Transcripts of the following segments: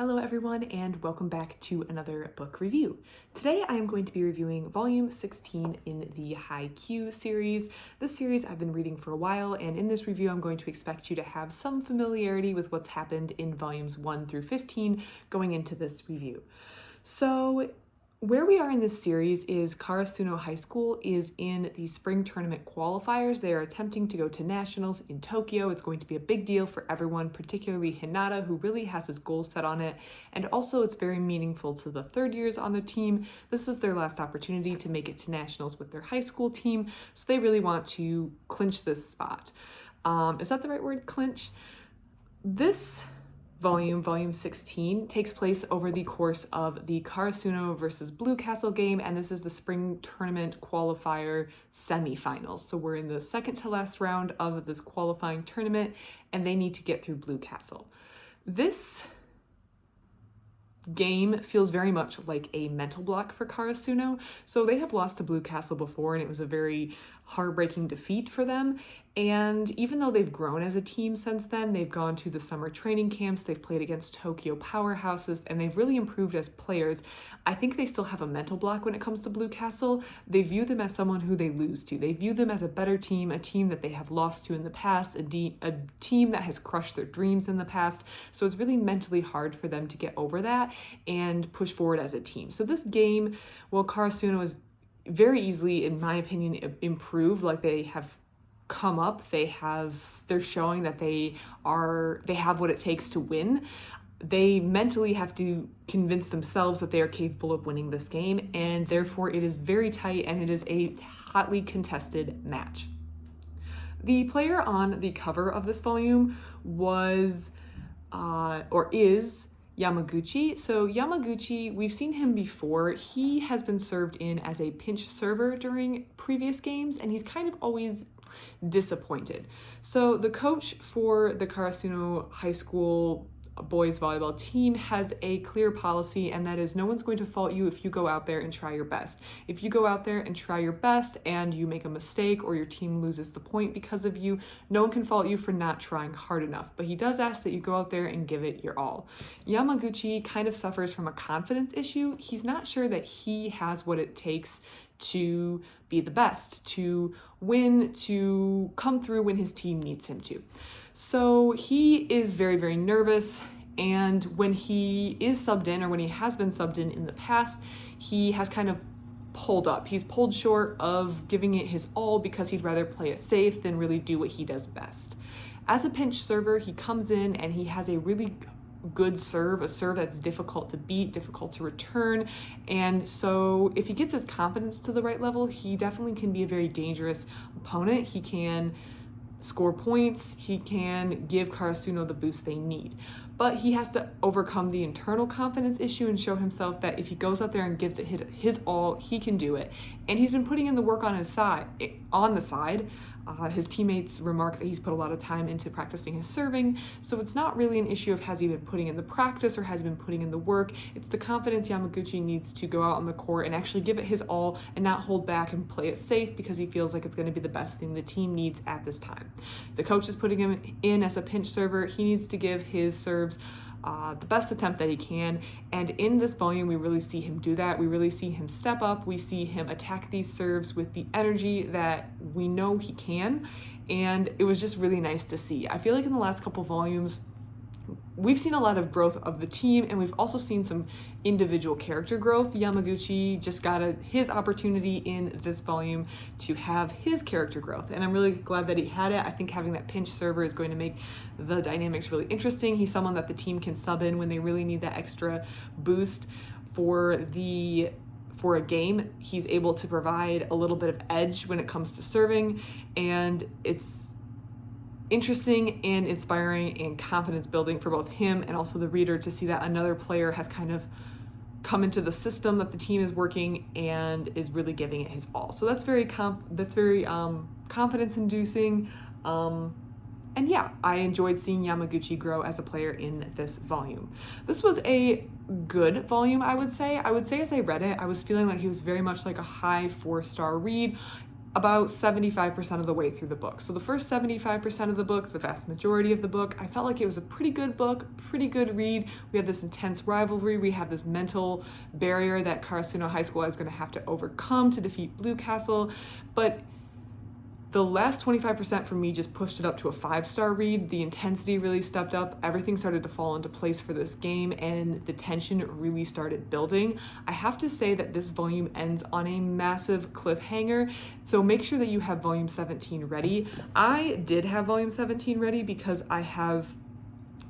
Hello everyone and welcome back to another book review. Today I am going to be reviewing volume 16 in the Haikyu series. This series I've been reading for a while, and in this review I'm going to expect you to have some familiarity with what's happened in volumes 1 through 15 going into this review. So where we are in this series is Karasuno High School is in the spring tournament qualifiers. They are attempting to go to nationals in Tokyo. It's going to be a big deal for everyone, particularly Hinata, who really has his goals set on it. And also it's very meaningful to the third years on the team. This is their last opportunity to make it to nationals with their high school team. So they really want to clinch this spot. Is that the right word, clinch? This volume 16, takes place over the course of the Karasuno versus Blue Castle game, and this is the spring tournament qualifier semifinals. So we're in the second to last round of this qualifying tournament, and they need to get through Blue Castle. This game feels very much like a mental block for Karasuno. So they have lost to Blue Castle before, and it was a very heartbreaking defeat for them. And even though they've grown as a team since then, they've gone to the summer training camps, they've played against Tokyo powerhouses, and they've really improved as players. I think they still have a mental block when it comes to Blue Castle. They view them as someone who they lose to. They view them as a better team, a team that they have lost to in the past, a team that has crushed their dreams in the past. So it's really mentally hard for them to get over that and push forward as a team. So this game, well, Karasuno is very easily, in my opinion, improved. Like, they have come up, they're showing that they have what it takes to win. They mentally have to convince themselves that they are capable of winning this game, and therefore it is very tight and it is a hotly contested match. The player on the cover of this volume was is Yamaguchi. So Yamaguchi, we've seen him before. He has been served in as a pinch server during previous games, and he's kind of always disappointed. So the coach for the Karasuno High School boys volleyball team has a clear policy, and that is no one's going to fault you if you go out there and try your best. If you go out there and try your best and you make a mistake or your team loses the point because of you, no one can fault you for not trying hard enough. But he does ask that you go out there and give it your all. Yamaguchi kind of suffers from a confidence issue. He's not sure that he has what it takes to be the best, to win, to come through when his team needs him to. So he is very, very nervous, and when he is subbed in, or when he has been subbed in the past, he has kind of pulled up. He's pulled short of giving it his all because he'd rather play it safe than really do what he does best. As a pinch server, he comes in and he has a really good serve, a serve that's difficult to beat, difficult to return. And so if he gets his confidence to the right level, he definitely can be a very dangerous opponent. He can score points, he can give Karasuno the boost they need. But he has to overcome the internal confidence issue and show himself that if he goes out there and gives it his all, he can do it. And he's been putting in the work on the side. His teammates remark that he's put a lot of time into practicing his serving, so it's not really an issue of has he been putting in the practice or has he been putting in the work. It's the confidence Yamaguchi needs to go out on the court and actually give it his all and not hold back and play it safe because he feels like it's going to be the best thing the team needs at this time. The coach is putting him in as a pinch server. He needs to give his serves the best attempt that he can, and in this volume we really see him do that. We really see him step up. We see him attack these serves with the energy that we know he can, and it was just really nice to see. I feel like in the last couple volumes we've seen a lot of growth of the team, and we've also seen some individual character growth. Yamaguchi just got his opportunity in this volume to have his character growth, and I'm really glad that he had it. I think having that pinch server is going to make the dynamics really interesting. He's someone that the team can sub in when they really need that extra boost for a game. He's able to provide a little bit of edge when it comes to serving, and it's interesting and inspiring and confidence building for both him and also the reader to see that another player has kind of come into the system that the team is working and is really giving it his all. So that's very confidence inducing. And yeah, I enjoyed seeing Yamaguchi grow as a player in this volume. This was a good volume, I would say. As I read it, I was feeling like he was very much like a high 4-star read. about 75% of the way through the book. So the first 75% of the book, the vast majority of the book, I felt like it was a pretty good book, pretty good read. We have this intense rivalry. We have this mental barrier that Karasuno High School is going to have to overcome to defeat Blue Castle. But the last 25% for me just pushed it up to a 5-star read. The intensity really stepped up. Everything started to fall into place for this game, and the tension really started building. I have to say that this volume ends on a massive cliffhanger, so make sure that you have volume 17 ready. I did have volume 17 ready because I have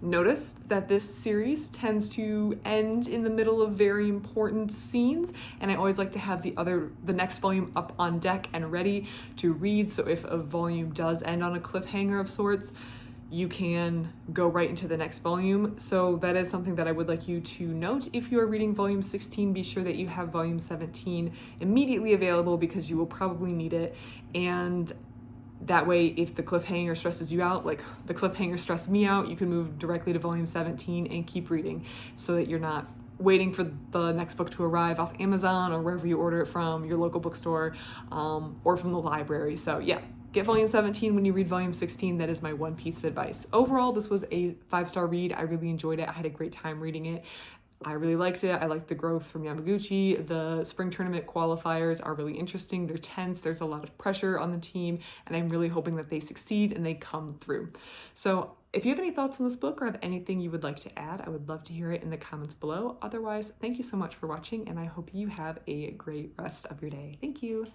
noticed that this series tends to end in the middle of very important scenes, and I always like to have the next volume up on deck and ready to read, so if a volume does end on a cliffhanger of sorts, you can go right into the next volume. So that is something that I would like you to note. If you are reading volume 16, be sure that you have volume 17 immediately available because you will probably need it. And that way, if the cliffhanger stresses you out, like the cliffhanger stressed me out, you can move directly to volume 17 and keep reading so that you're not waiting for the next book to arrive off Amazon or wherever you order it from, your local bookstore, or from the library. So yeah, get volume 17 when you read volume 16. That is my one piece of advice. Overall, this was a 5-star read. I really enjoyed it. I had a great time reading it. I really liked it. I liked the growth from Yamaguchi. The spring tournament qualifiers are really interesting. They're tense. There's a lot of pressure on the team, and I'm really hoping that they succeed and they come through. So if you have any thoughts on this book or have anything you would like to add, I would love to hear it in the comments below. Otherwise, thank you so much for watching, and I hope you have a great rest of your day. Thank you.